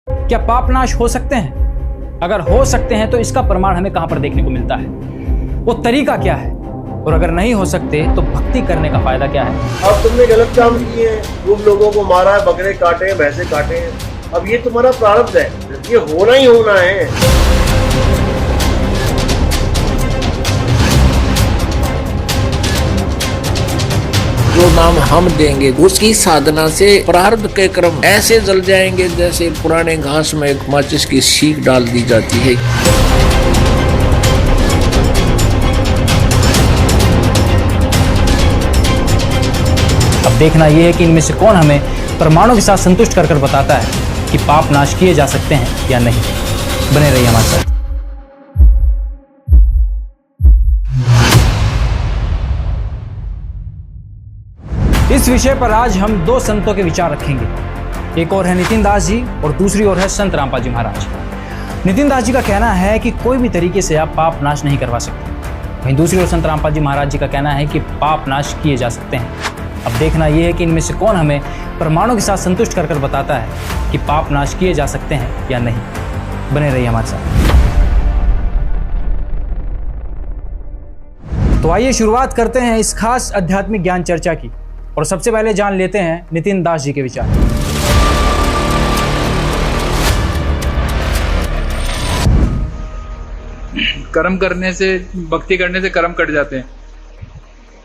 क्या पाप नाश हो सकते हैं? अगर हो सकते हैं तो इसका प्रमाण हमें कहां पर देखने को मिलता है? वो तरीका क्या है? और अगर नहीं हो सकते तो भक्ति करने का फायदा क्या है? अब तुमने गलत काम किए हैं, खूब लोगों को मारा है, बकरे काटे हैं, भैंसे काटे हैं। अब ये तुम्हारा प्रारब्ध है, ये होना ही होना है। जो नाम हम देंगे उसकी साधना से प्रारब्ध के क्रम ऐसे जल जाएंगे जैसे पुराने घास में एक माचिस की सीख डाल दी जाती है। अब देखना यह है कि इनमें से कौन हमें प्रमाणों के साथ संतुष्ट कर बताता है कि पाप नाश किए जा सकते हैं या नहीं। बने रहिए हमारे साथ। इस विषय पर आज हम दो संतों के विचार रखेंगे। एक और है नितिन दास जी और दूसरी ओर है संत रामपाल जी महाराज। नितिन दास जी का कहना है कि कोई भी तरीके से आप पाप नाश नहीं करवा सकते, वहीं दूसरी ओर संत रामपाल जी महाराज जी का कहना है कि पाप नाश किए जा सकते हैं। अब देखना यह है कि इनमें से कौन हमें प्रमाणों के साथ संतुष्ट कर बताता है कि पाप नाश किए जा सकते हैं या नहीं। बने रहिए हमारे साथ। तो आइए शुरुआत करते हैं इस खास आध्यात्मिक ज्ञान चर्चा की, और सबसे पहले जान लेते हैं नितिन दास जी के विचार। कर्म करने से, भक्ति करने से कर्म कट जाते हैं,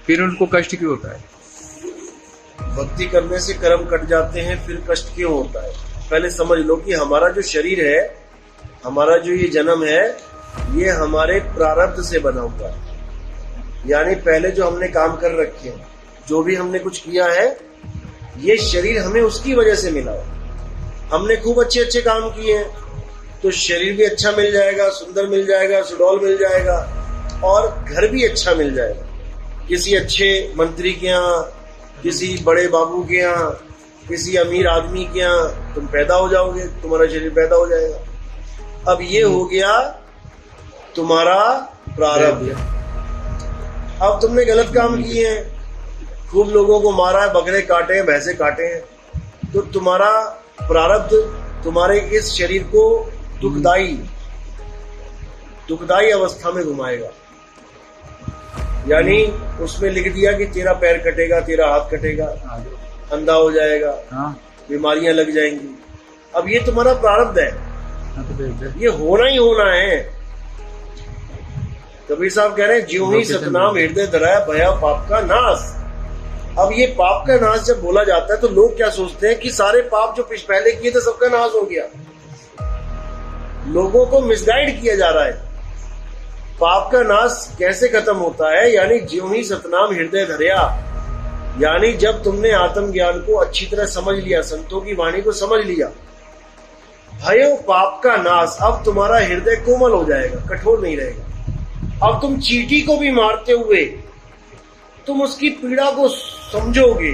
फिर उनको कष्ट क्यों होता है? भक्ति करने से कर्म कट जाते हैं, फिर कष्ट क्यों होता है? पहले समझ लो कि हमारा जो शरीर है, हमारा जो ये जन्म है, ये हमारे प्रारब्ध से बना हुआ है। यानी पहले जो हमने काम कर रखे हैं, जो भी हमने कुछ किया है, ये शरीर हमें उसकी वजह से मिला। हमने खूब अच्छे अच्छे काम किए हैं तो शरीर भी अच्छा मिल जाएगा, सुंदर मिल जाएगा, सुडौल मिल जाएगा, और घर भी अच्छा मिल जाएगा। किसी अच्छे मंत्री के यहाँ, किसी बड़े बाबू के यहाँ, किसी अमीर आदमी के यहाँ तुम पैदा हो जाओगे, तुम्हारा शरीर पैदा हो जाएगा। अब ये हो गया तुम्हारा प्रारब्ध। अब तुमने गलत काम किए हैं, खूब लोगों को मारा है, बकरे काटे हैं, भैंसे काटे हैं, तो तुम्हारा प्रारब्ध तुम्हारे इस शरीर को दुखदाई अवस्था में घुमाएगा। यानी उसमें लिख दिया कि तेरा पैर कटेगा, तेरा हाथ कटेगा, अंधा हो जाएगा, बीमारियां लग जाएंगी। अब ये तुम्हारा प्रारब्ध है, ये होना ही होना है। कबीर साहब कह रहे हैं, ज्यों ही सतनाम हृदय धराया भया पाप का नाश। अब ये पाप का नाश जब बोला जाता है तो लोग क्या सोचते हैं कि सारे पाप जो पहले किए थे सबका नाश हो गया। लोगों को मिसगाइड किया जा रहा है। पाप का नाश कैसे खत्म होता है? यानी ज्यों ही सतनाम हृदय धरया, यानी जब तुमने आत्मज्ञान को अच्छी तरह समझ लिया, संतों की वाणी को समझ लिया, भयो पाप का नाश, अब तुम्हारा हृदय कोमल हो जाएगा, कठोर नहीं रहेगा। अब तुम चींटी को भी मारते हुए तुम उसकी पीड़ा को समझोगे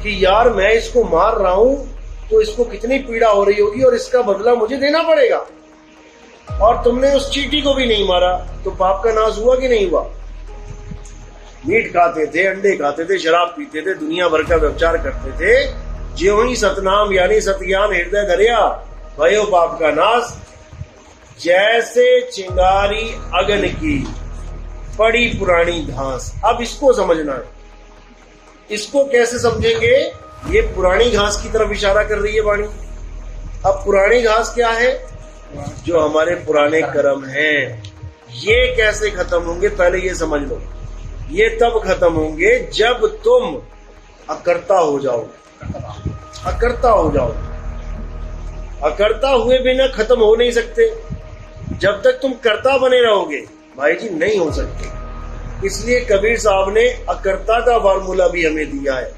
कि यार मैं इसको मार रहा हूं तो इसको कितनी पीड़ा हो रही होगी और इसका बदला मुझे देना पड़ेगा। और तुमने उस चींटी को भी नहीं मारा तो पाप का नाश हुआ कि नहीं हुआ? मीट खाते थे, अंडे खाते थे, शराब पीते थे, दुनिया भर का व्यभिचार करते थे, ज्यों ही सतनाम यानी सतज्ञान हृदय धरया भयो पाप का नाश, जैसे चिंगारी अगन की पड़ी पुरानी घास। अब इसको समझना है। इसको कैसे समझेंगे? ये पुरानी घास की तरफ इशारा कर रही है वाणी। अब पुरानी घास क्या है? जो हमारे पुराने कर्म हैं। ये कैसे खत्म होंगे? पहले ये समझ लो। ये तब खत्म होंगे जब तुम अकर्ता हो जाओगे। अकर्ता हो जाओगे। अकर्ता हुए बिना खत्म हो नहीं सकते। जब तक तुम कर्ता बने रहोगे भाई जी नहीं हो सकते। इसलिए कबीर साहब ने अकर्ता का फार्मूला भी हमें दिया है।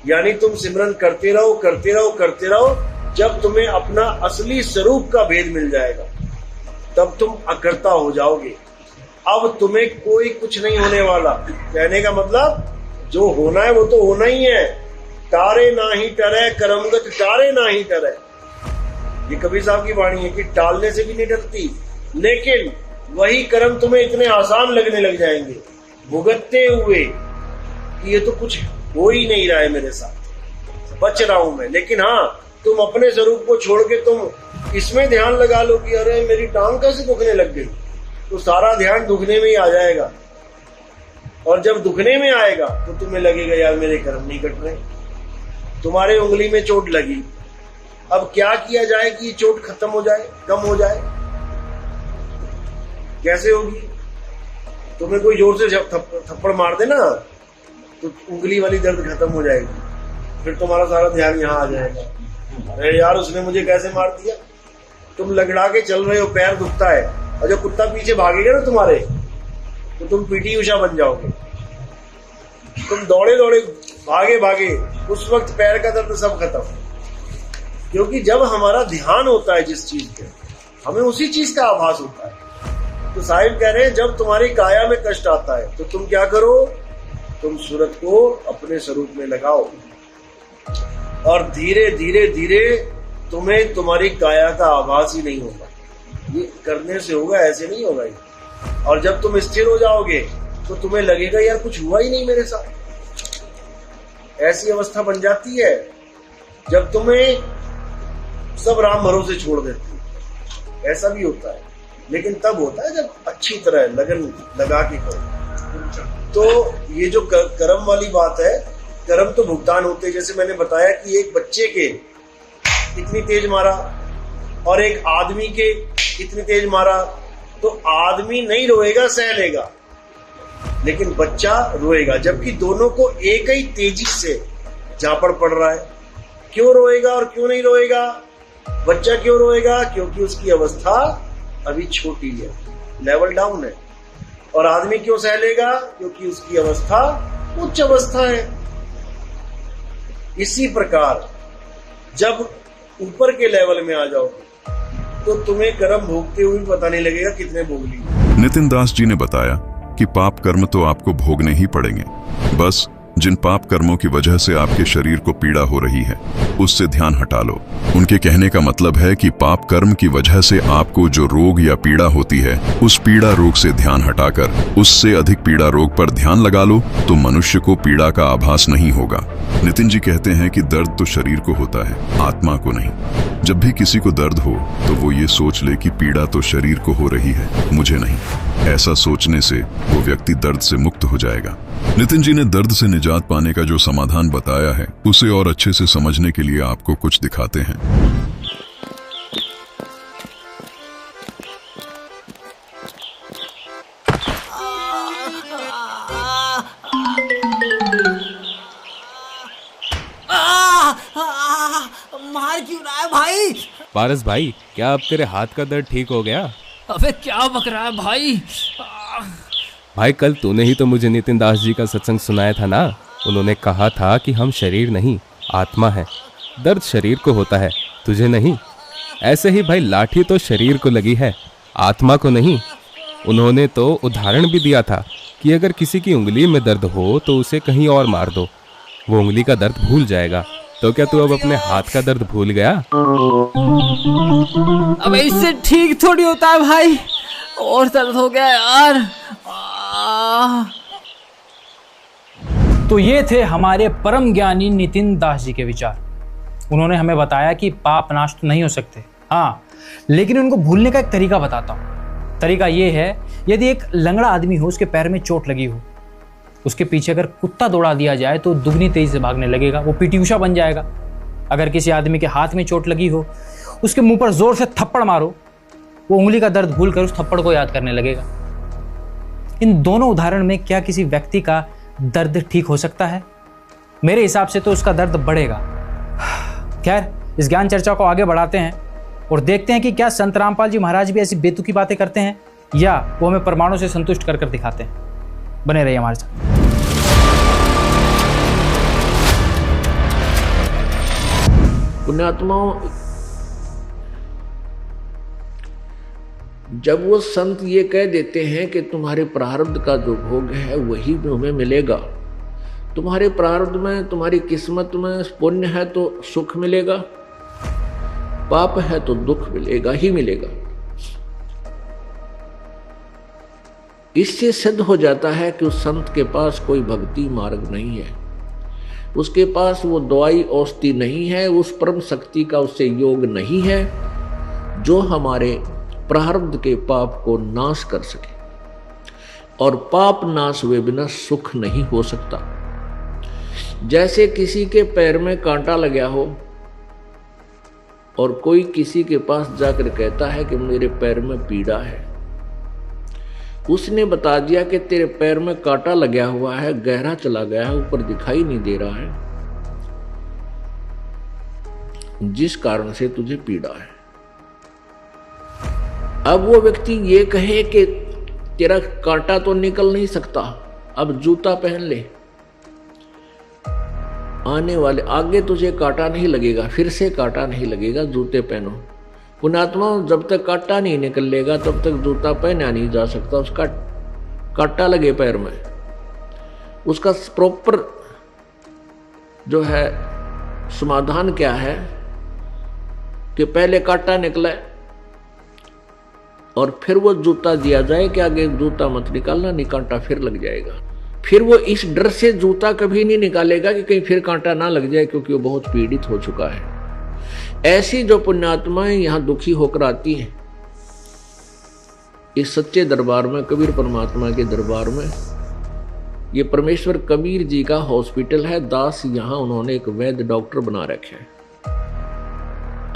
यानी तुम सिमरन करते रहो, करते रहो, करते रहो, जब तुम्हें अपना असली स्वरूप का भेद मिल जाएगा तब तुम अकर्ता हो जाओगे। अब तुम्हें कोई कुछ नहीं होने वाला। कहने का मतलब जो होना है वो तो होना ही है। टारे ना ही टरे, करमगत टारे ना ही टरे। ये कबीर साहब की वाणी है कि टालने से भी नहीं डरती, लेकिन वही कर्म तुम्हें इतने आसान लगने लग जाएंगे भुगतते हुए कि ये तो कुछ हो ही नहीं रहा है मेरे साथ, बच रहा हूं मैं। लेकिन हाँ, तुम अपने स्वरूप को छोड़ के तुम इसमें ध्यान लगा लो कि अरे मेरी टांग कैसे दुखने लग गई, तो सारा ध्यान दुखने में ही आ जाएगा। और जब दुखने में आएगा तो तुम्हें लगेगा यार मेरे कर्म नहीं कट रहे। तुम्हारे उंगली में चोट लगी, अब क्या किया जाए कि ये चोट खत्म हो जाए, कम हो जाए? कैसे होगी? तुम्हें कोई जोर से थप्पड़ मार दे ना तो उंगली वाली दर्द खत्म हो जाएगी, फिर तुम्हारा सारा ध्यान यहाँ आ जाएगा, अरे यार उसने मुझे कैसे मार दिया। तुम लगड़ा के चल रहे हो, पैर दुखता है, और जब कुत्ता पीछे भागेगा ना तुम्हारे तो तुम पीटी उषा बन जाओगे। तुम दौड़े दौड़े भागे भागे, उस वक्त पैर का दर्द सब खत्म। क्योंकि जब हमारा ध्यान होता है जिस चीज पे, हमें उसी चीज का आभास होता है। तो साहिब कह रहे हैं जब तुम्हारी काया में कष्ट आता है तो तुम क्या करो, तुम सूरत को अपने स्वरूप में लगाओ और धीरे धीरे धीरे तुम्हें तुम्हारी काया का आभास ही नहीं होगा। ये करने से होगा, ऐसे नहीं होगा ये। और जब तुम स्थिर हो जाओगे तो तुम्हें लगेगा यार कुछ हुआ ही नहीं मेरे साथ। ऐसी अवस्था बन जाती है जब तुम्हें सब राम भरोसे छोड़ देते हो। ऐसा भी होता है, लेकिन तब होता है जब अच्छी तरह लगन लगा के करो। तो ये जो कर्म वाली बात है, कर्म तो भुगतान होते हैं। जैसे मैंने बताया कि एक बच्चे के इतनी तेज मारा और एक आदमी के इतनी तेज मारा, तो आदमी नहीं रोएगा, सह लेगा, लेकिन बच्चा रोएगा। जबकि दोनों को एक ही तेजी से झापड़ पड़ रहा है। क्यों रोएगा और क्यों नहीं रोएगा? बच्चा क्यों रोएगा? क्योंकि उसकी अवस्था अभी छोटी है, लेवल डाउन है। और आदमी क्यों सह लेगा? क्योंकि उसकी अवस्था उच्च अवस्था है। इसी प्रकार जब ऊपर के लेवल में आ जाओगे तो तुम्हें कर्म भोगते हुए पता नहीं लगेगा कितने भोग लिए। नितिन दास जी ने बताया कि पाप कर्म तो आपको भोगने ही पड़ेंगे, बस जिन पाप कर्मों की वजह से आपके शरीर को पीड़ा हो रही है उससे ध्यान हटा लो। उनके कहने का मतलब है कि पाप कर्म की वजह से आपको जो रोग या पीड़ा होती है, उस पीड़ा रोग से ध्यान हटाकर उससे अधिक पीड़ा रोग पर ध्यान लगा लो तो मनुष्य को पीड़ा का आभास नहीं होगा। नितिन जी कहते हैं कि दर्द तो शरीर को होता है, आत्मा को नहीं। जब भी किसी को दर्द हो तो वो ये सोच ले कि पीड़ा तो शरीर को हो रही है, मुझे नहीं। ऐसा सोचने से वो व्यक्ति दर्द से मुक्त हो जाएगा। नितिन जी ने दर्द से निजात पाने का जो समाधान बताया है, उसे और अच्छे से समझने के लिए आपको कुछ दिखाते हैं। मार क्यों रहा है भाई? पारस भाई, क्या अब तेरे हाथ का दर्द ठीक हो गया? अबे क्या बक रहा है भाई? भाई कल तूने ही तो मुझे नितिन दास जी का सत्संग सुनाया था ना। उन्होंने कहा था कि हम शरीर नहीं आत्मा है, दर्द शरीर को होता है, तुझे नहीं। ऐसे ही भाई लाठी तो शरीर को लगी है, आत्मा को नहीं। उन्होंने तो उदाहरण भी दिया था कि अगर किसी की उंगली में दर्द हो तो उसे कहीं और मार दो, वो उंगली का दर्द भूल जाएगा। तो क्या तू अब अपने हाथ का दर्द भूल गया? अबे इससे ठीक थोड़ी होता है भाई, और दर्द हो गया यार। तो ये थे हमारे परम ज्ञानी नितिन दास जी के विचार। उन्होंने हमें बताया कि पाप नाश तो नहीं हो सकते, हाँ, लेकिन उनको भूलने का एक तरीका बताता हूँ। तरीका ये है, यदि एक लंगड़ा आदमी हो, उसके पैर में चोट लगी हो, उसके पीछे अगर कुत्ता दौड़ा दिया जाए तो दुगनी तेजी से भागने लगेगा, वो पीटी उषा बन जाएगा। अगर किसी आदमी के हाथ में चोट लगी हो, उसके मुंह पर जोर से थप्पड़ मारो, वो उंगली का दर्द भूलकर उस थप्पड़ को याद करने लगेगा। इन दोनों उदाहरण में क्या किसी व्यक्ति का दर्द ठीक हो सकता है? मेरे हिसाब से तो उसका दर्द बढ़ेगा। खैर, इस ज्ञान चर्चा को आगे बढ़ाते हैं और देखते हैं कि क्या संत रामपाल जी महाराज भी ऐसी बेतुकी बातें करते हैं या वो हमें प्रमाणों से संतुष्ट कर दिखाते हैं। बने रहिए हमारे साथ। पुण्यात्माओं, जब वो संत ये कह देते हैं कि तुम्हारे प्रारब्ध का जो भोग है वही तुम्हें मिलेगा, तुम्हारे प्रारब्ध में, तुम्हारी किस्मत में पुण्य है तो सुख मिलेगा, पाप है तो दुख मिलेगा ही मिलेगा, इससे सिद्ध हो जाता है कि उस संत के पास कोई भक्ति मार्ग नहीं है। उसके पास वो दवाई औषधि नहीं है, उस परम शक्ति का उससे योग नहीं है जो हमारे प्रारब्ध के पाप को नाश कर सके। और पाप नाश हुए बिना सुख नहीं हो सकता। जैसे किसी के पैर में कांटा लगा हो और कोई किसी के पास जाकर कहता है कि मेरे पैर में पीड़ा है, उसने बता दिया कि तेरे पैर में कांटा लगा हुआ है, गहरा चला गया है, ऊपर दिखाई नहीं दे रहा है, जिस कारण से तुझे पीड़ा है। अब वो व्यक्ति ये कहे कि तेरा कांटा तो निकल नहीं सकता, अब जूता पहन ले, आने वाले आगे तुझे कांटा नहीं लगेगा, फिर से कांटा नहीं लगेगा, जूते पहनो। पुण्यात्मा, जब तक कांटा नहीं निकलेगा तब तक जूता पहना नहीं जा सकता। उसका कांटा लगे पैर में, उसका प्रॉपर जो है समाधान क्या है कि पहले कांटा निकले और फिर वो जूता दिया जाए कि आगे जूता मत निकालना, नहीं कांटा फिर लग जाएगा। फिर वो इस डर से जूता कभी नहीं निकालेगा कि कहीं फिर कांटा ना लग जाए, क्योंकि वो बहुत पीड़ित हो चुका है। ऐसी जो पुण्यात्माएं यहां दुखी होकर आती हैं इस सच्चे दरबार में, कबीर परमात्मा के दरबार में, ये परमेश्वर कबीर जी का हॉस्पिटल है। दास यहां उन्होंने एक वैद्य डॉक्टर बना रखे हैं,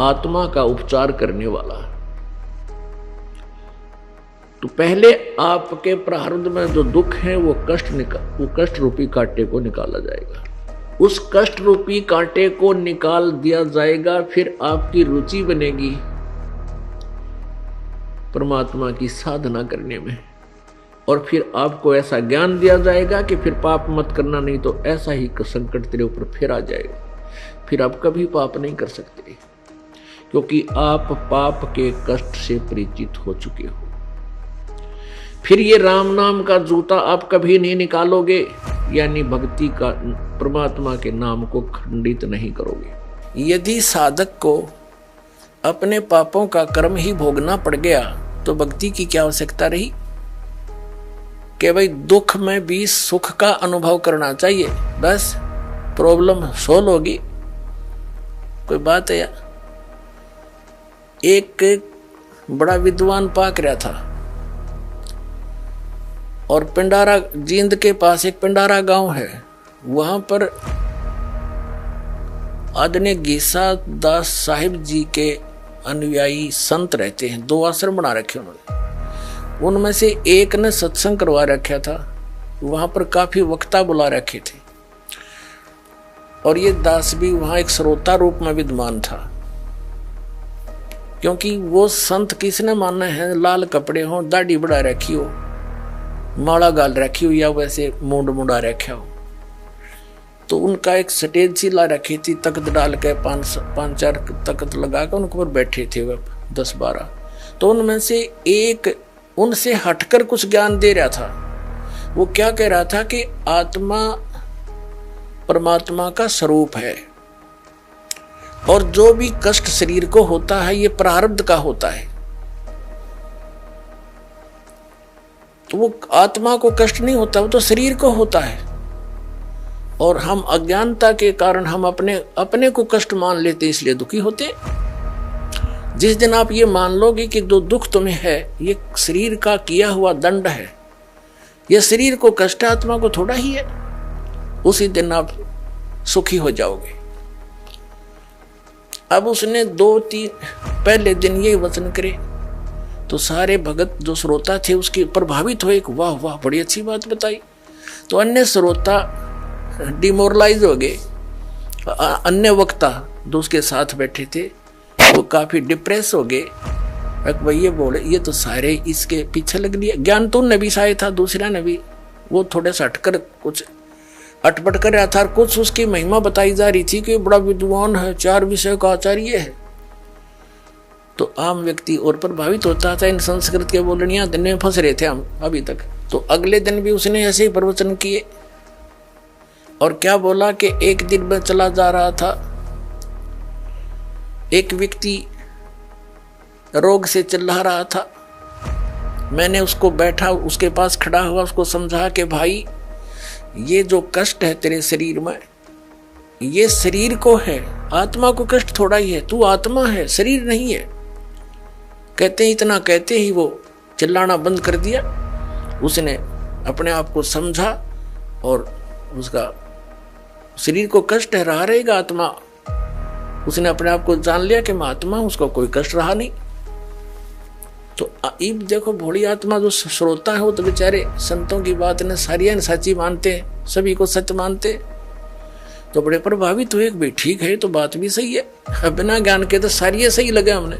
आत्मा का उपचार करने वाला। तो पहले आपके प्रारब्ध में जो दुख है वो कष्ट रूपी कांटे को निकाला जाएगा। उस कष्ट रूपी कांटे को निकाल दिया जाएगा, फिर आपकी रुचि बनेगी परमात्मा की साधना करने में, और फिर आपको ऐसा ज्ञान दिया जाएगा कि फिर पाप मत करना, नहीं तो ऐसा ही संकट तेरे ऊपर फिर आ जाएगा। फिर आप कभी पाप नहीं कर सकते, क्योंकि आप पाप के कष्ट से परिचित हो चुके हो। फिर ये राम नाम का जूता आप कभी नहीं निकालोगे, यानी भक्ति का, परमात्मा के नाम को खंडित नहीं करोगे। यदि साधक को अपने पापों का कर्म ही भोगना पड़ गया तो भक्ति की क्या आवश्यकता रही? कि भाई दुख में भी सुख का अनुभव करना चाहिए, बस प्रॉब्लम सोल्व होगी। कोई बात है यार? एक बड़ा विद्वान पाक रहा था और पिंडारा, जींद के पास एक पिंडारा गांव है, वहां पर आदरणीय गीसा दास साहिब जी के अनुयायी संत रहते हैं। 2 आश्रम बना रखे उन्होंने, उनमें से एक ने सत्संग करवा रखा था, वहां पर काफी वक्ता बुला रखे थे, और ये दास भी वहां एक श्रोता रूप में विद्वान था। क्योंकि वो संत किसने मानना है, लाल कपड़े हो, दाढ़ी बढ़ा रखी हो, माला गाल रखी हो, या वैसे मूंड मुंडा रखा हो। तो उनका एक स्टेज सी ला रखी थी, तख्त डाल के 5-4 तख्त लगा कर उनके ऊपर बैठे थे वह 10-12। तो उनमें से एक उनसे हटकर कुछ ज्ञान दे रहा था। वो क्या कह रहा था कि आत्मा परमात्मा का स्वरूप है, और जो भी कष्ट शरीर को होता है ये प्रारब्ध का होता है। तो वो आत्मा को कष्ट नहीं होता, वो तो शरीर को होता है। और हम अज्ञानता के कारण हम अपने को कष्ट मान लेते, इसलिए दुखी होते। जिस दिन आप ये मान लोगे कि जो दुख तुम्हें है ये शरीर का किया हुआ दंड है, ये शरीर को कष्ट, आत्मा को थोड़ा ही है, उसी दिन आप सुखी हो जाओगे। अब उसने 2-3 पहले दिन ये वचन करे तो सारे भगत जो श्रोता थे उसके प्रभावित हुए, वाह वाह बड़ी अच्छी बात बताई। तो अन्य श्रोता डिमोरलाइज हो गए, अन्य वक्ता जो उसके साथ बैठे थे वो काफी डिप्रेस हो गए। भाई ये बोले ये तो सारे इसके पीछे लग लिया। ज्ञान तो उनने भी शायद था, दूसरा ने भी, वो थोड़े से हटकर कुछ अटपट कर रहा था, और कुछ उसकी महिमा बताई जा रही थी कि बड़ा विद्वान है, 4 विषय का आचार्य है। तो आम व्यक्ति और प्रभावित होता था। इन संस्कृत के बोलनिया दिन में फंस रहे थे हम अभी तक। तो अगले दिन भी उसने ऐसे ही प्रवचन किए, और क्या बोला कि एक दिन में चला जा रहा था, एक व्यक्ति रोग से चिल्ला रहा था। मैंने उसको बैठा, उसके पास खड़ा हुआ, उसको समझा कि भाई ये जो कष्ट है तेरे शरीर में ये शरीर को है, आत्मा को कष्ट थोड़ा ही है, तू आत्मा है, शरीर नहीं है। कहते इतना कहते ही वो चिल्लाना बंद कर दिया। उसने अपने आप को समझा और उसका शरीर को कष्ट है, रहा रहेगा आत्मा। उसने अपने आप को जान लिया कि मैं आत्मा हूं, उसको कोई कष्ट रहा नहीं। तो अब देखो भोली आत्मा जो श्रोता है वो तो बेचारे संतों की बात ने सारियां सच्ची मानते हैं, सभी को सत्य मानते, तो बड़े प्रभावित हुए। भाई ठीक है, तो बात भी सही है, बिना ज्ञान के तो सारी सही लगे हमने।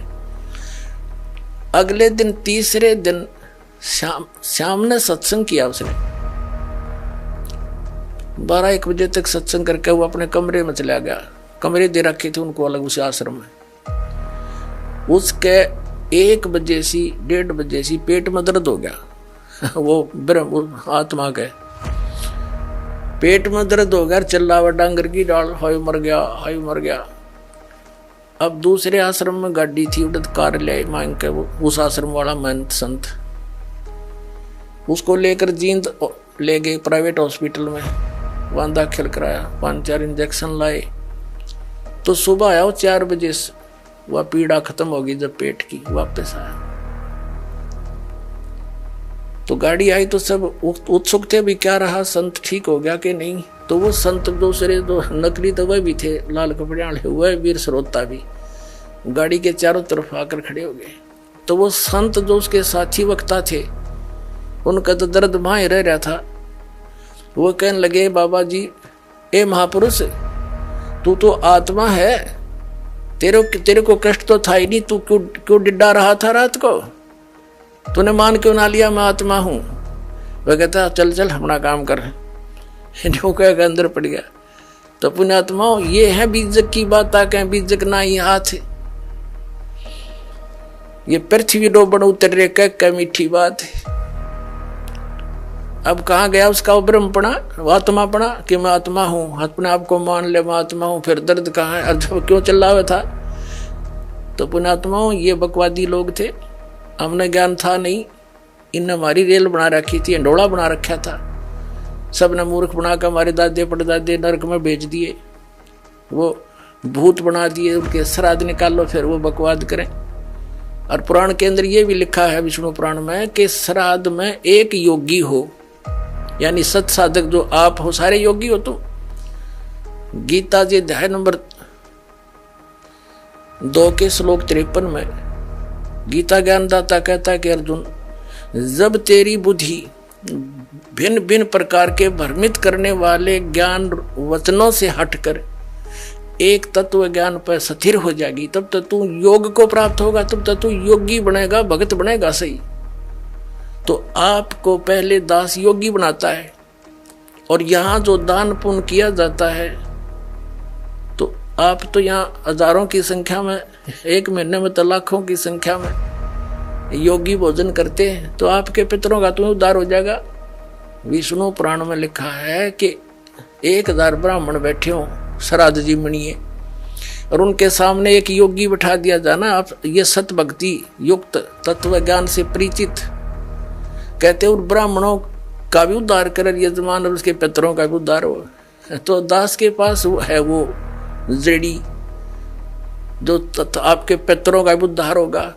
अगले दिन तीसरे दिन श्याम ने सत्संग किया। उसने 12-1 बजे तक सत्संग करके वो अपने कमरे में चला गया। कमरे दे रखे थे उनको अलग उस आश्रम में। उसके 1 बजे से 1:30 बजे से पेट में दर्द हो गया। वो आत्मा के पेट में दर्द हो गया, चिल्लावा डांगर की डाल, हाय मर गया, हाय मर गया। अब दूसरे आश्रम में गाड़ी थी, उड़द कार ले मांग के वो उस आश्रम वाला महंत संत उसको लेकर जींद ले गए प्राइवेट हॉस्पिटल में, वहां दाखिल कराया, 5-4 इंजेक्शन लाए। तो सुबह आया वो 4 बजे से, वह पीड़ा खत्म हो गई। जब पेट की वापस आया तो गाड़ी आई तो सब उत्सुक थे भी क्या रहा, संत ठीक हो गया कि नहीं। तो वो संत दूसरे दो नकली तो वह भी थे, लाल कपड़े वाले, वह वीर श्रोता भी गाड़ी के चारों तरफ आकर खड़े हो गए। तो वो संत जो उसके साथी वक्ता थे, उनका तो दर्द वहां रह रहा था। वो कहने लगे, बाबा जी, ए महापुरुष, तू तो आत्मा है, तेरे को कष्ट तो था ही नहीं, तू क्यों डिड्डा रहा था रात को? तूने मान क्यों ना लिया मैं आत्मा हूं? वह कहता चल चल अपना काम कर, जो कह अंदर पड़ गया। तो पुण्यात्मा ये है बीजक की बात, आके बीजक ना ही हाथ, ये पृथ्वी डोबन उतर रे कह मीठी बात है। अब कहाँ गया उसका ब्रह्मपणा, आत्मापणा कि मैं आत्मा हूं, अपने आप को मान ले मैं आत्मा हूं। फिर दर्द कहाँ है, जब क्यों चिल्ला हुआ था? तो पुण्यात्मा ये बकवादी लोग थे, हमने ज्ञान था नहीं, इनने हमारी रेल बना रखी थी, अंडोला बना रखा था, सबने मूर्ख बनाकर हमारे दादे परदादे नरक में भेज दिए, वो भूत बना दिए, उनके श्राद्ध निकालो फिर वो बकवाद करें। और पुराण के अंदर ये भी लिखा है विष्णु पुराण में कि श्राद्ध में एक योगी हो, यानी सत साधक जो आप हो, सारे योगी हो तुम। गीता जी अध्याय नंबर 2 के श्लोक 53 में गीता ज्ञानदाता कहता है कि अर्जुन, जब तेरी बुद्धि भिन्न भिन्न प्रकार के भ्रमित करने वाले ज्ञान वचनों से हटकर एक तत्व ज्ञान पर स्थिर हो जाएगी, तब तक तू योग को प्राप्त होगा, तब तक तू योगी बनेगा, भगत बनेगा। सही तो आपको पहले दास योगी बनाता है, और यहाँ जो दान पुण्य किया जाता है, तो आप तो यहाँ हजारों की संख्या में, एक महीने में तो लाखों की संख्या में योगी भोजन करते हैं, तो आपके पितरों का तो उद्धार हो जाएगा। विष्णु पुराण में लिखा है कि 1000 ब्राह्मण बैठे हो श्राद्ध जी मणिए, और उनके सामने एक योगी बैठा दिया जाना, आप ये सत भक्ति युक्त तत्व ज्ञान से परिचित, कहते और ब्राह्मणों का भी उद्धार कर यजमान, और उसके पितरों का भी उद्धार हो। तो दास के पास है वो जड़ी, जो आपके पितरों का भी उद्धार होगा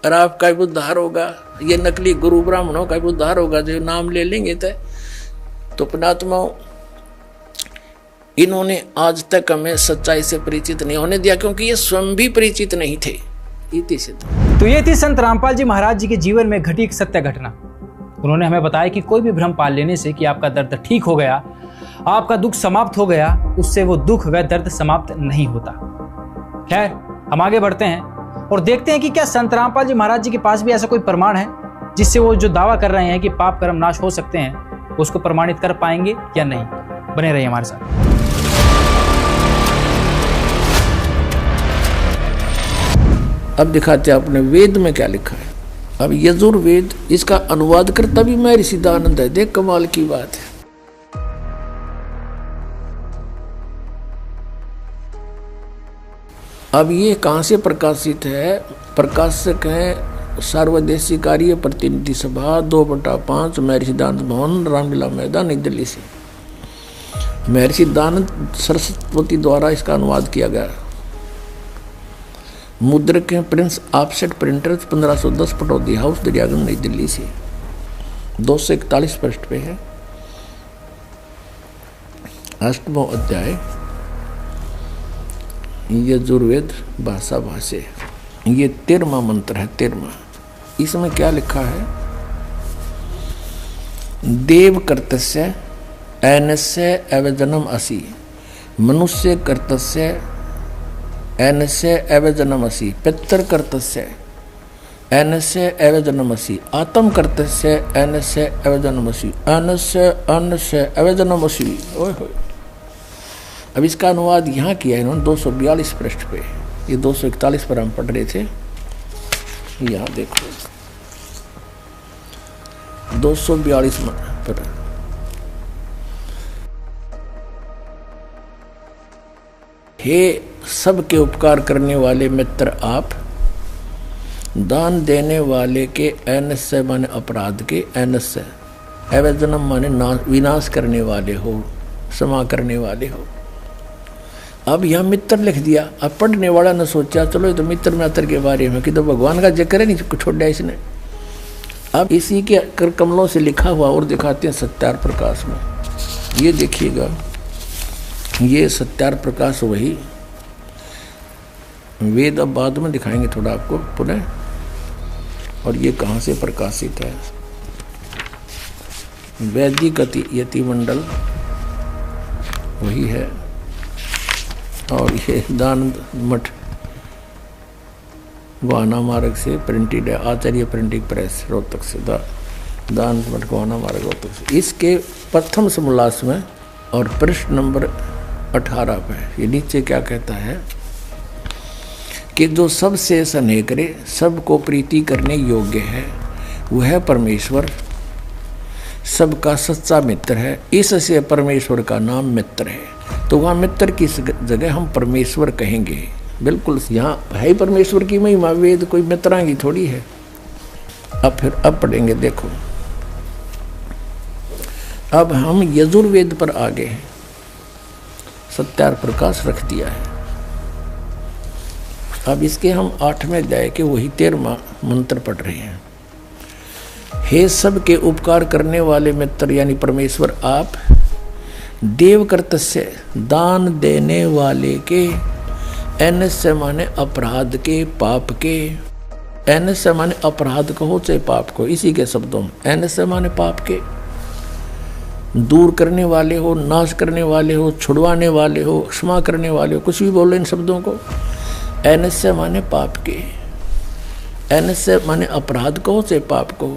और आपका भी उद्धार होगा, ये नकली गुरु ब्राह्मणों का भी उद्धार होगा जो नाम ले लेंगे। तो पुण्यात्माओं, इन्होंने आज तक हमें सच्चाई से परिचित नहीं होने दिया, क्योंकि ये स्वयं भी परिचित नहीं थे। तो ये थी संत रामपाल जी महाराज जी के जीवन में घटी एक सत्य घटना। उन्होंने हमें बताया कि कोई भी भ्रम पाल लेने से कि आपका दर्द ठीक हो गया, आपका दुख समाप्त हो गया, उससे वो दुख व दर्द समाप्त नहीं होता। खैर, हम आगे बढ़ते हैं और देखते हैं कि क्या संत रामपाल जी महाराज जी के पास भी ऐसा कोई प्रमाण है जिससे वो जो दावा कर रहे हैं कि पाप कर्म नाश हो सकते हैं, उसको प्रमाणित कर पाएंगे या नहीं। बने रहिए हमारे साथ। अब दिखाते हैं आपने वेद में क्या लिखा है। अब यजुर्वेद, इसका अनुवाद करता भी महर्षि दयानंद है। देख कमाल की बात है। अब ये कहाँ से प्रकाशित है? प्रकाशक है सर्वदेशी कार्य प्रतिनिधि सभा 2/5 महर्षि दयानंद भवन, रामलीला मैदान, नई दिल्ली से। महर्षि दानंद सरस्वती द्वारा इसका अनुवाद किया गया। मुद्रक हैं Prince offset printers 1510 Pataudi house Daryaganj नई दिल्ली से। 241 पृष्ठ पे है। 8वां अध्याय यजुर्वेद भाषा भाष्य। ये 13वां मंत्र है। 13वां इसमें क्या लिखा है? देव कर्तस्य ऐनस्य एवजनम असि, मनुष्य कर्तस्य ऐनस्य एवजनमसि, पितर कर्तस्य ऐनस्य एवजनमसि, आत्म कर्तस्य ऐनस्य एवजनमसि, ऐनस्य अन्नस्य एवजनमसि। ओए होए। अब इसका अनुवाद यहाँ किया है इन्होंने 242 पृष्ठ पे। ये 241 पर हम पढ़ रहे थे। यहाँ देखो 242 पर। हे सबके उपकार करने वाले मित्र आप, दान देने वाले के ऐनस्य माने अपराध के, ऐनस्य एवजनम माने विनाश करने वाले हो, क्षमा करने वाले हो। अब यह मित्र लिख दिया। अब पढ़ने वाला ने सोचा चलो ये तो मित्र मित्र के बारे में कि तो भगवान का जिक्र है, नहीं छोड़ दिया इसने। अब इसी के कर कमलों से लिखा हुआ और दिखाते हैं सत्यार प्रकाश में। ये देखिएगा, ये सत्यार प्रकाश वही वेद अब बाद में दिखाएंगे थोड़ा आपको पुनः। और ये कहाँ से प्रकाशित है? वैदिक यति मंडल वही है। और ये दान मठ गोहाना मार्ग से प्रिंटेड है। आचार्य प्रिंटिंग प्रेस रोहतक से। दान मठ गोहाना मार्ग रोहतक से। इसके प्रथम समोल्लास में और पृष्ठ नंबर 18 पे ये नीचे क्या कहता है कि जो सबसे स्नेह करे, सबको प्रीति करने योग्य है, वह परमेश्वर सबका सच्चा मित्र है। इससे परमेश्वर का नाम मित्र है। तो वहाँ मित्र की जगह हम परमेश्वर कहेंगे। बिल्कुल यहाँ है ही परमेश्वर की महिमा। वेद कोई मित्रां की थोड़ी है। अब पढ़ेंगे। देखो अब हम यजुर्वेद पर आ गए हैं। सत्यार प्रकाश रख दिया है। अब इसके हम 8वें अध्याय के वही 13वां मंत्र पढ़ रहे हैं। हे सबके उपकार करने वाले मित्र यानी परमेश्वर आप, देव कर्तस्य दान देने वाले के, ऐनस्य माने अपराध के, पाप के। ऐनस्य माने अपराध को हो चाहे पाप को, इसी के शब्दों में। ऐनस्य माने पाप के, दूर करने वाले हो, नाश करने वाले हो, छुड़वाने वाले हो, क्षमा करने वाले हो, कुछ भी बोलो इन शब्दों को। ऐनस्य माने पाप के, ऐनस्य माने अपराध को चाहे पाप को,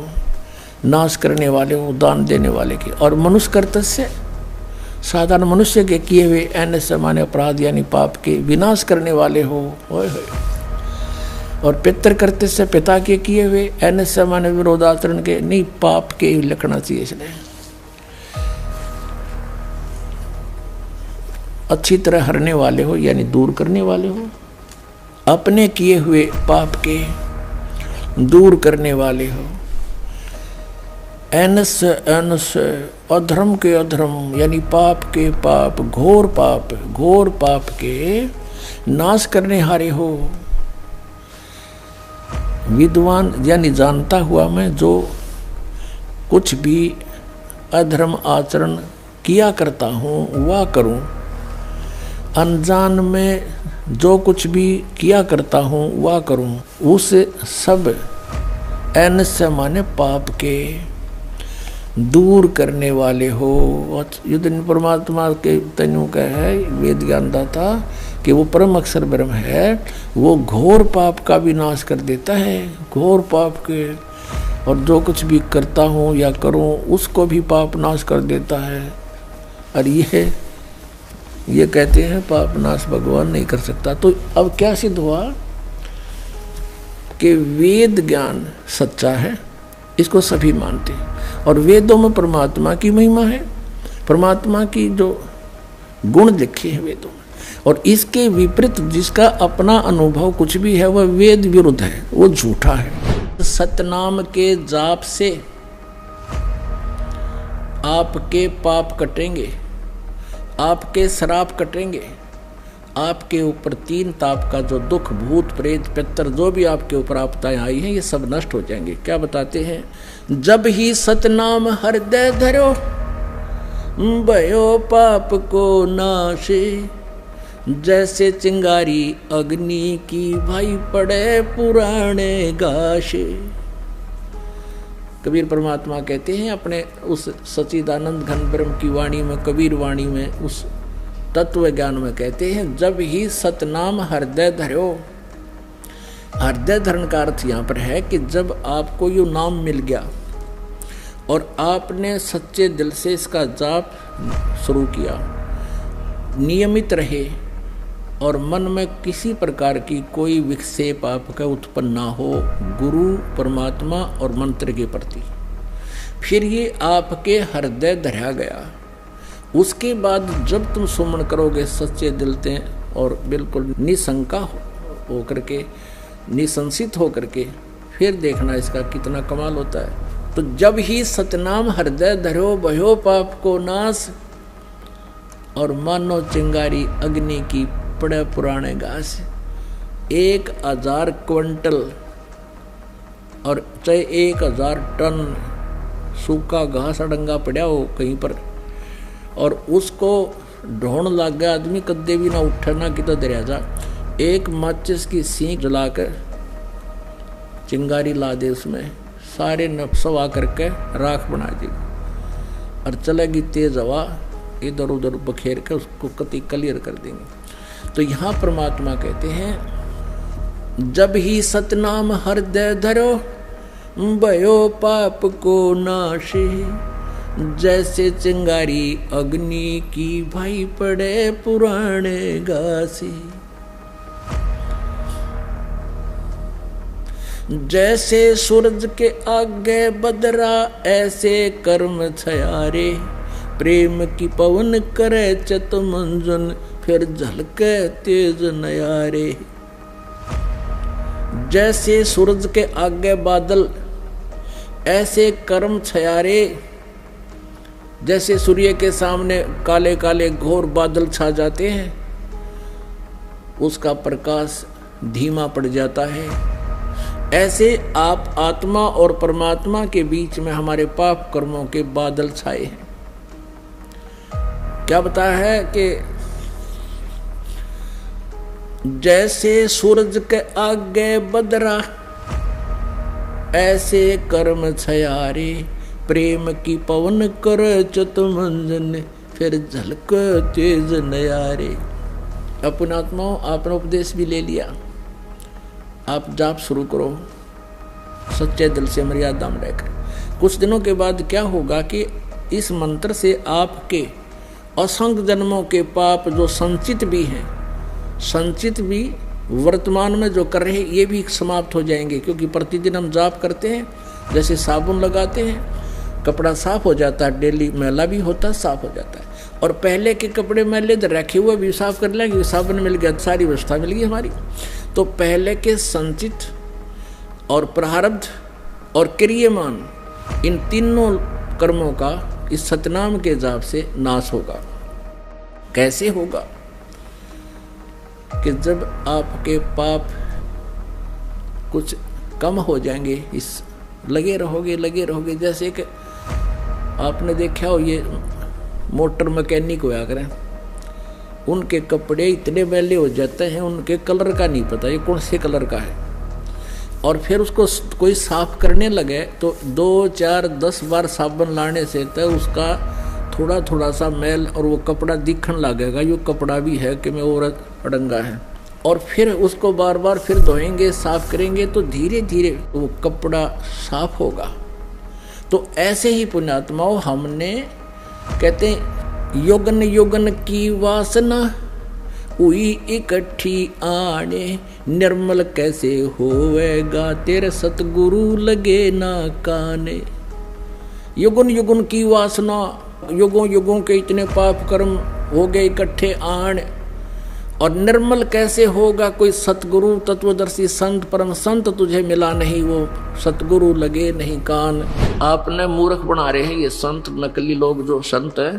नाश करने वाले हो, दान देने वाले के। और मनुष्य कर्तस्य साधारण मनुष्य के किए हुए, ऐनस्य माने अपराध यानी पाप के विनाश करने वाले हो। ओए होए। और पितर कर्तस्य पिता के किए हुए, ऐनस्य माने विरोधाचरण के, नहीं पाप के लिखना चाहिए इसने। अच्छी तरह हरने वाले हो यानी दूर करने वाले हो। अपने किए हुए पाप के दूर करने वाले हो। ऐनस्य ऐनस्य अधर्म के अधर्म यानी पाप के पाप, घोर पाप के नाश करने हारे हो। विद्वान यानी जानता हुआ मैं जो कुछ भी अधर्म आचरण किया करता हूँ वह करूँ। अनजान में जो कुछ भी किया करता हूँ वह करूँ। उस सब ऐनस्य माने पाप के दूर करने वाले हो। युद्ध परमात्मा के तनु का है वेद ज्ञानता था कि वो परम अक्षर ब्रह्म है। वो घोर पाप का भी नाश कर देता है। घोर पाप के और जो कुछ भी करता हूँ या करूँ उसको भी पाप नाश कर देता है। और ये कहते हैं पाप नाश भगवान नहीं कर सकता। तो अब क्या सिद्ध हुआ कि वेद ज्ञान सच्चा है, इसको सभी मानते हैं। और वेदों में परमात्मा की महिमा है, परमात्मा की जो गुण लिखे हैं वेदों में। और इसके विपरीत जिसका अपना अनुभव कुछ भी है वह वेद विरुद्ध है, वो झूठा है। सतनाम के जाप से आपके पाप कटेंगे। आपके श्राप कटेंगे, आपके ऊपर 3 ताप का जो दुख, भूत प्रेत पितर जो भी आपके ऊपर आपदाएं आई हैं, ये सब नष्ट हो जाएंगे। क्या बताते हैं? जब ही सतनाम हृदय धरो, भयो पाप को नाशे, जैसे चिंगारी अग्नि की भाई पड़े पुराने गाशे। कबीर परमात्मा कहते हैं अपने उस सच्चिदानंद घन ब्रह्म की वाणी में, कबीर वाणी में, उस तत्व ज्ञान में कहते हैं, जब ही सतनाम हृदय धरो। हृदय धरण का अर्थ यहाँ पर है कि जब आपको ये नाम मिल गया और आपने सच्चे दिल से इसका जाप शुरू किया, नियमित रहे और मन में किसी प्रकार की कोई विक्षेप आपका उत्पन्न ना हो गुरु, परमात्मा और मंत्र के प्रति, फिर ये आपके हृदय धरा गया। उसके बाद जब तुम सुमन करोगे सच्चे दिल से और बिल्कुल निशंका हो करके, निसंसित हो करके, फिर देखना इसका कितना कमाल होता है। तो जब ही सतनाम हृदय धरो, भयो पाप को नाश, और मानो चिंगारी अग्नि की पड़े पुराने घास। 1000 क्विंटल और चाहे 1000 टन सूखा घास अडंगा पड़ा हो कहीं पर, और उसको ढोण लग गया आदमी, कद्दे भी ना उठा ना कितना दरिया जा, एक माचिस की सीख जलाकर चिंगारी ला दे, उसमें सारे नक्सवा करके राख बना देगी और चलेगी तेज हवा, इधर उधर बखेर कर उसको कति क्लियर कर देंगे। तो यहाँ परमात्मा कहते हैं, जब ही सतनाम हृदय धरो, भयो पाप को नाशे, जैसे चिंगारी अग्नि की भाई पड़े पुराने घासे। जैसे सूरज के आगे बदरा, ऐसे कर्म छयारे, प्रेम की पवन करे चत मंजन, फिर झलके तेज नयारे। जैसे सूरज के आगे बादल, ऐसे कर्म छयारे। जैसे सूर्य के सामने काले काले घोर बादल छा जाते हैं, उसका प्रकाश धीमा पड़ जाता है, ऐसे आप आत्मा और परमात्मा के बीच में हमारे पाप कर्मों के बादल छाए हैं। क्या बताया है कि जैसे सूरज के आगे बदरा, ऐसे कर्म छयारे, प्रेम की पवन कर चत मंजन, फिर झलक तेज नयारे। अपने आत्माओं, आपने उपदेश भी ले लिया, आप जाप शुरू करो सच्चे दिल से मर्यादा में रहकर। कुछ दिनों के बाद क्या होगा कि इस मंत्र से आपके असंख्य जन्मों के पाप जो संचित भी हैं, संचित भी वर्तमान में जो कर रहे हैं, ये भी समाप्त हो जाएंगे। क्योंकि प्रतिदिन हम जाप करते हैं, जैसे साबुन लगाते हैं कपड़ा साफ हो जाता है, डेली मैला भी होता है, साफ हो जाता है। और पहले के कपड़े मैले रखे हुए भी साफ कर लेंगे, साबुन मिल गया, सारी व्यवस्था मिल गई हमारी। तो पहले के संचित और प्रारब्ध और क्रियमान, इन तीनों कर्मों का इस सतनाम के जाप से नाश होगा। कैसे होगा? कि जब आपके पाप कुछ कम हो जाएंगे, इस लगे रहोगे। जैसे कि आपने देखा हो, ये मोटर मैकेनिक होया करें, उनके कपड़े इतने मैले हो जाते हैं, उनके कलर का नहीं पता ये कौन से कलर का है, और फिर उसको कोई साफ करने लगे तो 2, 4, 10 बार साबुन लाने से तो उसका थोड़ा सा मैल और वो कपड़ा दिखने लगेगा, ये कपड़ा भी है कि मैं औरत अड़ंगा है। और फिर उसको बार बार फिर धोएंगे, साफ करेंगे, तो धीरे धीरे वो कपड़ा साफ होगा। तो ऐसे ही पुण्यात्माओं, हमने कहते हैं युगन युगन की वासना हुई इकट्ठी आने, निर्मल कैसे होवेगा तेरे सतगुरु लगे ना काने। युगन युगन की वासना, युगों युगों के इतने पाप कर्म हो गए इकट्ठे आण, और निर्मल कैसे होगा कोई सतगुरु तत्वदर्शी संत परम संत तुझे मिला नहीं, वो सतगुरु लगे नहीं कान। आपने मूर्ख बना रहे हैं ये संत, नकली लोग जो संत है,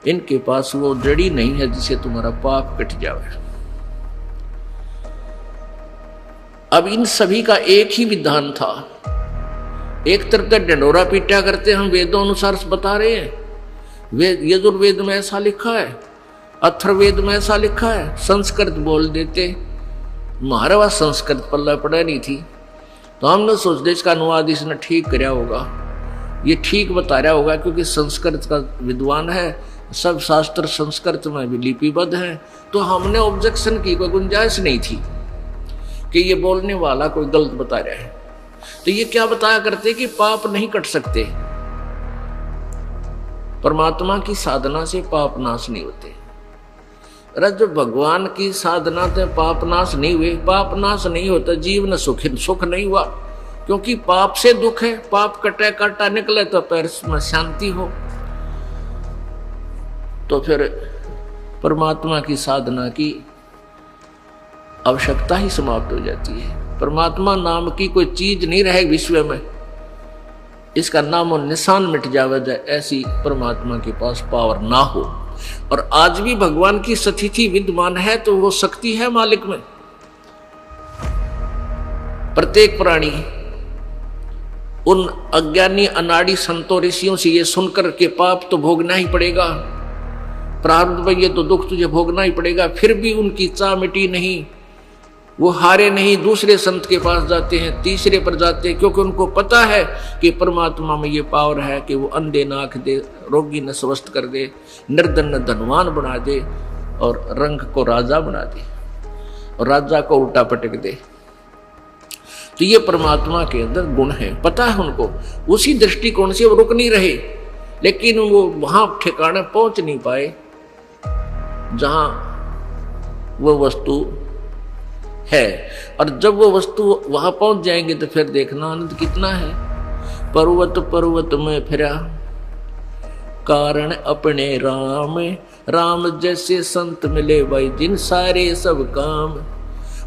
इनके पास वो जड़ी नहीं है जिससे तुम्हारा पाप कट जाए। अब इन सभी का एक ही विधान था। एक तरफ का डंडोरा पीटा करते हम वेदों अनुसार बता रहे हैं, वेद यजुर्वेद में ऐसा लिखा है, अथर्ववेद में ऐसा लिखा है, संस्कृत बोल देते। हमारे पास संस्कृत पल्ला पड़ा नहीं थी, तो हमने सोचते इसका अनुवाद इसने ठीक कराया होगा, ये ठीक बता रहा होगा, क्योंकि संस्कृत का विद्वान है, सब शास्त्र संस्कृत में भी लिपिबद्ध है। तो हमने ऑब्जेक्शन की कोई गुंजाइश नहीं थी कि ये बोलने वाला कोई गलत बता रहा है। तो ये क्या बताया करते कि पाप नहीं कट सकते, परमात्मा की साधना से पाप नाश नहीं होते। अरे जो भगवान की साधना से पाप नाश नहीं हुए, पाप नाश नहीं होता, जीवन सुख नहीं हुआ, क्योंकि पाप से दुख है। पाप कटे काटा निकले तो पैर में शांति हो। तो फिर परमात्मा की साधना की आवश्यकता ही समाप्त हो जाती है। परमात्मा नाम की कोई चीज नहीं रहे विश्व में, इसका नाम और निशान मिट जावे जाए, ऐसी परमात्मा के पास पावर ना हो। और आज भी भगवान की स्थिति विद्यमान है, तो वो शक्ति है मालिक में। प्रत्येक प्राणी उन अज्ञानी अनाड़ी संतों ऋषियों से ये सुनकर के पाप तो भोगना ही पड़ेगा, प्रारब्ध में ये तो दुख तुझे भोगना ही पड़ेगा, फिर भी उनकी चाह मिटी नहीं। वो हारे नहीं, दूसरे संत के पास जाते हैं, तीसरे पर जाते हैं, क्योंकि उनको पता है कि परमात्मा में ये पावर है कि वो अंधे न आंख दे, रोगी न स्वस्थ कर दे, निर्धन न धनवान बना दे, और रंग को राजा बना दे, और राजा को उल्टा पटक दे। तो ये परमात्मा के अंदर गुण है, पता है उनको। उसी दृष्टिकोण से वो रुक नहीं रहे, लेकिन वो वहां ठिकाने पहुंच नहीं पाए जहां वो वस्तु है। और जब वो वस्तु वहां पहुंच जाएंगे तो फिर देखना आनंद कितना है। पर्वत पर्वत में फिरा कारण अपने राम, राम जैसे संत मिले भाई जिन सारे सब काम।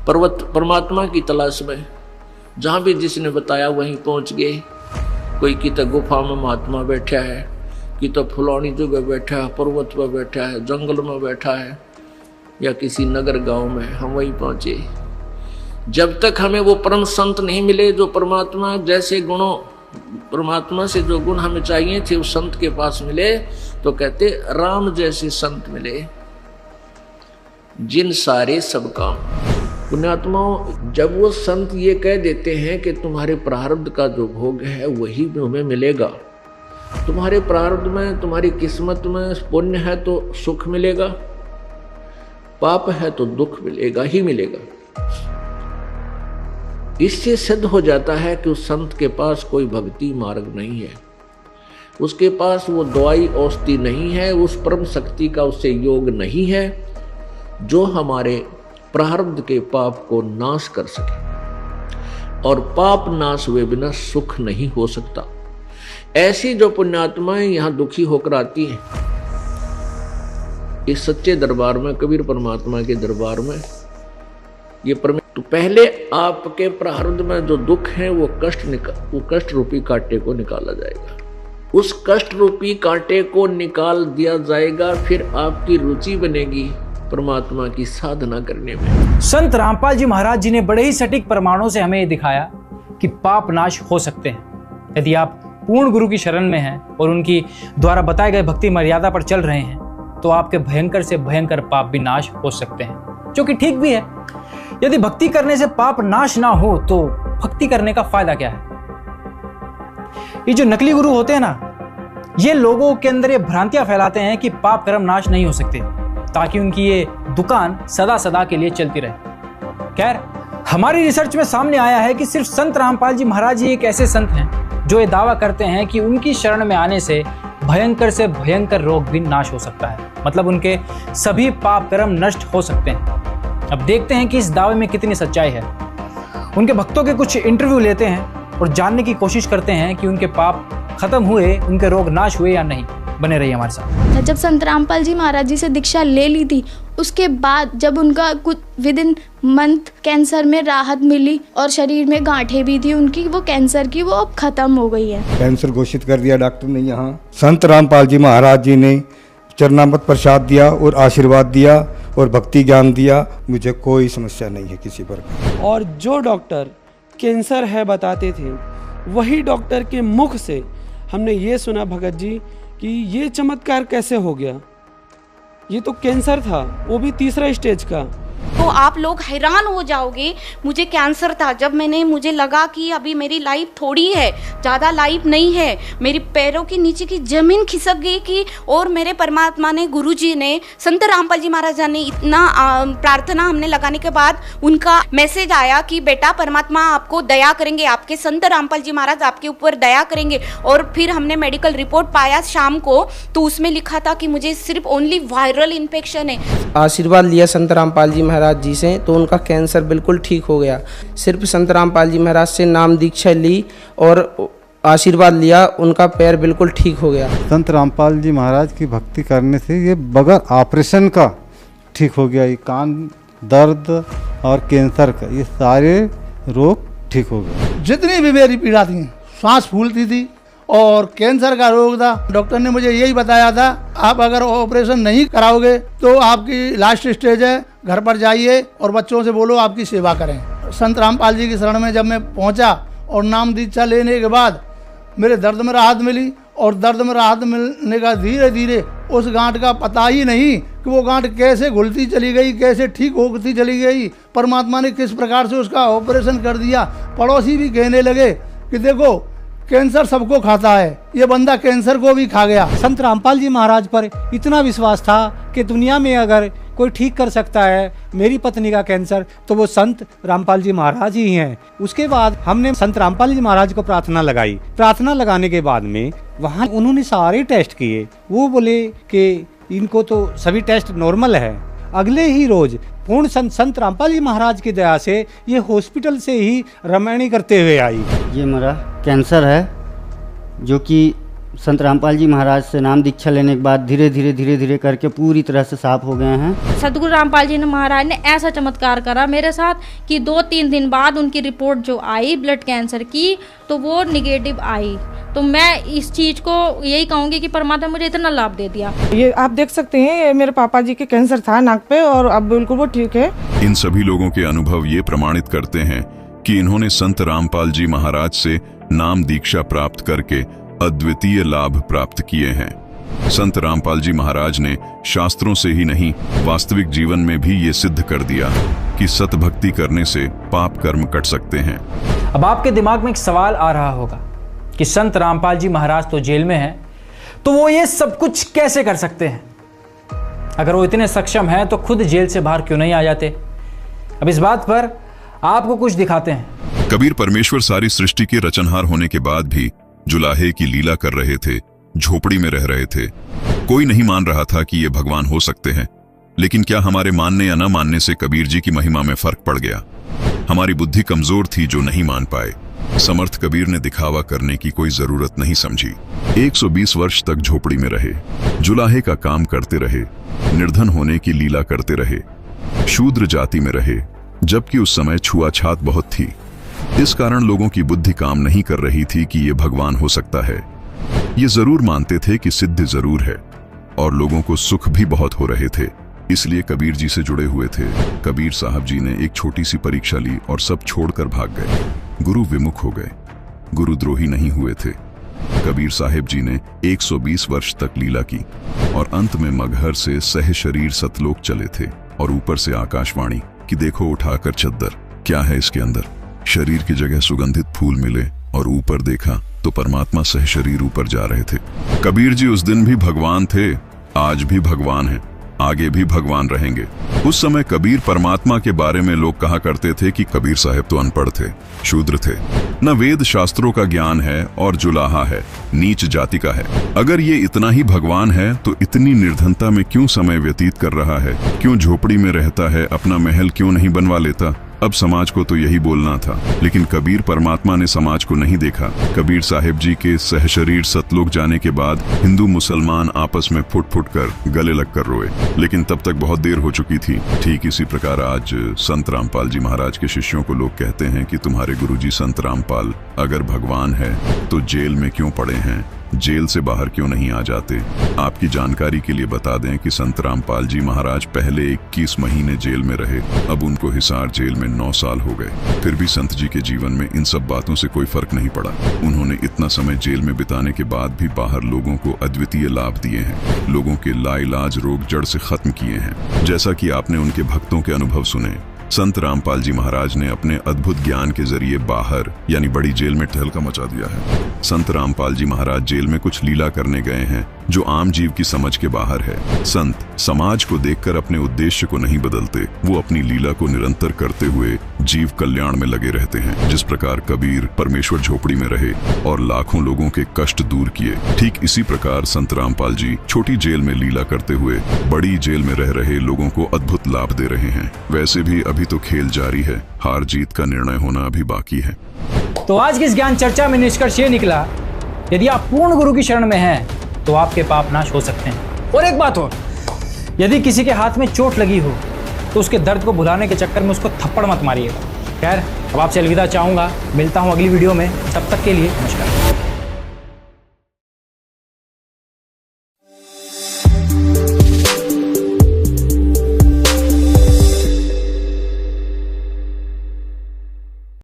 पर्वत परमात्मा की तलाश में जहां भी जिसने बताया वहीं पहुंच गए। कोई की तो गुफा में महात्मा बैठा है, कि तो फुलौनी जगह बैठा है, पर्वत पर बैठा है, जंगल में बैठा है, या किसी नगर गांव में, हम वहीं पहुंचे। जब तक हमें वो परम संत नहीं मिले जो परमात्मा जैसे गुणों, परमात्मा से जो गुण हमें चाहिए थे उस संत के पास मिले, तो कहते राम जैसे संत मिले जिन सारे सब काम। पुण्यात्माओं, जब वो संत ये कह देते हैं कि तुम्हारे प्रारब्ध का जो भोग है वही तुम्हें मिलेगा, तुम्हारे प्रारब्ध में, तुम्हारी किस्मत में पुण्य है तो सुख मिलेगा, पाप है तो दुख मिलेगा ही मिलेगा। इससे सिद्ध हो जाता है कि उस संत के पास कोई भक्ति मार्ग नहीं है, उसके पास वो दवाई औषधि नहीं है, उस परम शक्ति का उससे योग नहीं है जो हमारे प्रारब्ध के पाप को नाश कर सके। और पाप नाश हुए बिना सुख नहीं हो सकता। ऐसी जो पुण्यात्माएं यहां दुखी होकर आती हैं इस सच्चे दरबार में, कबीर परमात्मा के दरबार में, ये तो पहले आपके प्रारब्ध में जो दुख है वो कष्ट रूपी कांटे को निकाला जाएगा। उस कष्ट रूपी कांटे को निकाल दिया जाएगा, फिर आपकी रुचि बनेगी परमात्मा की साधना करने में। संत रामपाल जी महाराज जी ने बड़े ही सटीक प्रमाणों से हमें दिखाया कि पाप नाश हो सकते हैं यदि आप पूर्ण गुरु की शरण में हैं और उनकी द्वारा बताए गए भक्ति मर्यादा पर चल रहे हैं, तो आपके भयंकर से भयंकर पाप भी नाश हो सकते हैं, जो कि ठीक भी है। यदि भक्ति करने से पाप नाश ना हो तो भक्ति करने का फायदा क्या है? ये जो नकली गुरु होते हैं ना, ये लोगों के अंदर ये भ्रांतियां फैलाते हैं कि पाप कर्म नाश नहीं हो सकते, ताकि उनकी ये दुकान सदा सदा के लिए चलती रहे। खैर, हमारी रिसर्च में सामने आया है कि सिर्फ संत रामपाल जी महाराज जी एक ऐसे संत हैं जो ये दावा करते हैं कि उनकी शरण में आने से भयंकर से भयंकर रोग भी नाश हो सकता है, मतलब उनके सभी पाप कर्म नष्ट हो सकते हैं। अब देखते हैं कि इस दावे में कितनी सच्चाई है। उनके भक्तों के कुछ इंटरव्यू लेते हैं और जानने की कोशिश करते हैं कि उनके पाप खत्म हुए, उनके रोग नाश हुए या नहीं। बने रहिए हमारे साथ। जब संत रामपाल जी महाराज जी से दीक्षा ले ली थी, उसके बाद जब उनका कुछ विद इन मंथ कैंसर में राहत मिली और शरीर में गांठें भी थी उनकी, वो कैंसर की, वो अब खत्म हो गई है। कैंसर घोषित कर दिया डॉक्टर ने। यहाँ संत रामपाल जी महाराज जी ने चरणामृत प्रसाद दिया और आशीर्वाद दिया और भक्ति ज्ञान दिया, मुझे कोई समस्या नहीं है किसी प्रकार। और जो डॉक्टर कैंसर है बताते थे, वही डॉक्टर के मुख से हमने ये सुना भगत जी कि ये चमत्कार कैसे हो गया, ये तो कैंसर था, वो भी 3रा स्टेज का। तो आप लोग हैरान हो जाओगे, मुझे कैंसर था। जब मुझे लगा कि अभी मेरी लाइफ थोड़ी है, ज़्यादा लाइफ नहीं है, मेरी पैरों के नीचे की ज़मीन खिसक गई कि, और मेरे परमात्मा ने, गुरुजी ने, संत रामपाल जी महाराज ने इतना प्रार्थना हमने लगाने के बाद उनका मैसेज आया कि बेटा परमात्मा आपको दया करेंगे, आपके संत रामपाल जी महाराज आपके ऊपर दया करेंगे। और फिर हमने मेडिकल रिपोर्ट पाया शाम को, तो उसमें लिखा था कि मुझे सिर्फ ओनली वायरल इन्फेक्शन है। आशीर्वाद लिया संत रामपाल जी महाराज जी से, तो उनका कैंसर बिल्कुल ठीक हो गया। सिर्फ संत रामपाल जी महाराज से नाम दीक्षा ली और आशीर्वाद लिया, उनका पैर बिल्कुल ठीक हो गया। संत रामपाल जी महाराज की भक्ति करने से ये बगैर ऑपरेशन का ठीक हो गया। ये कान दर्द और कैंसर का, ये सारे रोग ठीक हो गए। जितनी भी मेरी पीड़ा थी, सांस फूलती थी और कैंसर का रोग था, डॉक्टर ने मुझे यही बताया था, आप अगर ऑपरेशन नहीं कराओगे तो आपकी लास्ट स्टेज है, घर पर जाइए और बच्चों से बोलो आपकी सेवा करें। संत रामपाल जी की शरण में जब मैं पहुंचा और नाम दीक्षा लेने के बाद मेरे दर्द में राहत मिली, और दर्द में राहत मिलने का धीरे धीरे उस गांठ का पता ही नहीं कि वो गांठ कैसे घुलती चली गई, कैसे ठीक होती चली गई, परमात्मा ने किस प्रकार से उसका ऑपरेशन कर दिया। पड़ोसी भी कहने लगे कि देखो कैंसर सबको खाता है, ये बंदा कैंसर को भी खा गया। संत रामपाल जी महाराज पर इतना विश्वास था कि दुनिया में अगर कोई ठीक कर सकता है मेरी पत्नी का कैंसर, तो वो संत रामपाल जी महाराज ही हैं। उसके बाद हमने संत रामपाल जी महाराज को प्रार्थना लगाई। प्रार्थना लगाने के बाद में वहाँ उन्होंने सारे टेस्ट किए, वो बोले कि इनको तो सभी टेस्ट नॉर्मल है। अगले ही रोज पूर्ण संत रामपाल जी महाराज की दया से ये हॉस्पिटल से ही रमैनी करते हुए आई। ये मेरा कैंसर है, जो कि संत रामपाल जी महाराज से नाम दीक्षा लेने के बाद धीरे धीरे करके पूरी तरह से साफ हो गए हैं। सदगुरु रामपाल जी महाराज ने ऐसा चमत्कार करा मेरे साथ कि 2-3 दिन बाद उनकी रिपोर्ट जो आई ब्लड कैंसर की, तो वो निगेटिव आई। तो मैं इस चीज को यही कहूंगी कि परमात्मा मुझे इतना लाभ दे दिया। ये आप देख सकते हैं, ये मेरे पापा जी के कैंसर था नाक पे, और अब बिल्कुल वो ठीक है। इन सभी लोगों के अनुभव ये प्रमाणित करते हैं कि इन्होंने संत रामपाल जी महाराज से नाम दीक्षा प्राप्त करके अद्वितीय लाभ प्राप्त किए हैं। संत रामपाल जी महाराज ने शास्त्रों से ही नहीं, वास्तविक जीवन में भी ये सिद्ध कर दिया कि सतभक्ति करने से पाप कर्म कट सकते हैं। अब आपके दिमाग में एक सवाल आ रहा होगा कि संत रामपाल जी महाराज तो जेल में हैं, तो वो ये सब कुछ कैसे कर सकते हैं? अगर वो इतने सक्षम हैं तो खुद जेल से बाहर क्यों नहीं आ जाते? अब इस बात पर आपको कुछ दिखाते हैं। कबीर परमेश्वर सारी सृष्टि के रचनहार होने के बाद भी जुलाहे की लीला कर रहे थे, झोपड़ी में रह रहे थे। कोई नहीं मान रहा था कि ये भगवान हो सकते हैं, लेकिन क्या हमारे मानने या न मानने से कबीर जी की महिमा में फर्क पड़ गया? हमारी बुद्धि कमजोर थी जो नहीं मान पाए। समर्थ कबीर ने दिखावा करने की कोई जरूरत नहीं समझी। 120 वर्ष तक झोपड़ी में रहे, जुलाहे का काम करते रहे, निर्धन होने की लीला करते रहे, शूद्र जाति में रहे, जबकि उस समय छुआछात बहुत थी। इस कारण लोगों की बुद्धि काम नहीं कर रही थी कि ये भगवान हो सकता है। ये जरूर मानते थे कि सिद्ध जरूर है, और लोगों को सुख भी बहुत हो रहे थे, इसलिए कबीर जी से जुड़े हुए थे। कबीर साहब जी ने एक छोटी सी परीक्षा ली और सब छोड़कर भाग गए। गुरु विमुख हो गए, गुरुद्रोही नहीं हुए थे। कबीर साहिब जी ने 120 वर्ष तक लीला की और अंत में मगहर से सह शरीर सतलोक चले थे, और ऊपर से आकाशवाणी कि देखो उठाकर चद्दर, क्या है इसके अंदर? शरीर की जगह सुगंधित फूल मिले, और ऊपर देखा तो परमात्मा सह शरीर ऊपर जा रहे थे। कबीर जी उस दिन भी भगवान थे, आज भी भगवान हैं, आगे भी भगवान रहेंगे। उस समय कबीर परमात्मा के बारे में लोग कहा करते थे कि कबीर साहब तो अनपढ़ थे, शूद्र थे, न वेद शास्त्रों का ज्ञान है और जुलाहा है, नीच जाति का है। अगर ये इतना ही भगवान है तो इतनी निर्धनता में क्यों समय व्यतीत कर रहा है? क्यों झोपड़ी में रहता है? अपना महल क्यों नहीं बनवा लेता? अब समाज को तो यही बोलना था, लेकिन कबीर परमात्मा ने समाज को नहीं देखा। कबीर साहिब जी के सहशरीर सतलोक जाने के बाद हिंदू मुसलमान आपस में फुट फुट कर गले लगकर रोए, लेकिन तब तक बहुत देर हो चुकी थी। ठीक इसी प्रकार आज संत रामपाल जी महाराज के शिष्यों को लोग कहते हैं कि तुम्हारे गुरुजी संत रामपाल अगर भगवान है तो जेल में क्यों पड़े हैं? जेल से बाहर क्यों नहीं आ जाते। आपकी जानकारी के लिए बता दें कि संत रामपाल जी महाराज पहले 21 महीने जेल में रहे, अब उनको हिसार जेल में 9 साल हो गए। फिर भी संत जी के जीवन में इन सब बातों से कोई फर्क नहीं पड़ा। उन्होंने इतना समय जेल में बिताने के बाद भी बाहर लोगों को अद्वितीय लाभ दिए हैं, लोगों के लाइलाज रोग जड़ से खत्म किए हैं। जैसा कि आपने उनके भक्तों के अनुभव सुने, संत रामपाल जी महाराज ने अपने अद्भुत ज्ञान के जरिए बाहर यानी बड़ी जेल में तहलका मचा दिया है। संत रामपाल जी महाराज जेल में कुछ लीला करने गए हैं जो आम जीव की समझ के बाहर है। संत समाज को देखकर अपने उद्देश्य को नहीं बदलते, वो अपनी लीला को निरंतर करते हुए जीव कल्याण में लगे रहते हैं। जिस प्रकार कबीर परमेश्वर झोपड़ी में रहे और लाखों लोगों के कष्ट दूर किए, ठीक इसी प्रकार संत रामपाल जी छोटी जेल में लीला करते हुए बड़ी जेल में रह रहे लोगों को अद्भुत लाभ दे रहे हैं। वैसे भी अभी तो खेल जारी है, हार जीत का निर्णय होना अभी बाकी है। तो आज की इस ज्ञान चर्चा में निष्कर्ष ये निकला, यदि आप पूर्ण गुरु की शरण में हैं तो आपके पाप नाश हो सकते हैं। और एक बात और, यदि किसी के हाथ में चोट लगी हो तो उसके दर्द को भुलाने के चक्कर में उसको थप्पड़ मत मारिएगा। खैर, अब आपसे अलविदा चाहूंगा, मिलता हूं अगली वीडियो में, तब तक के लिए नमस्कार।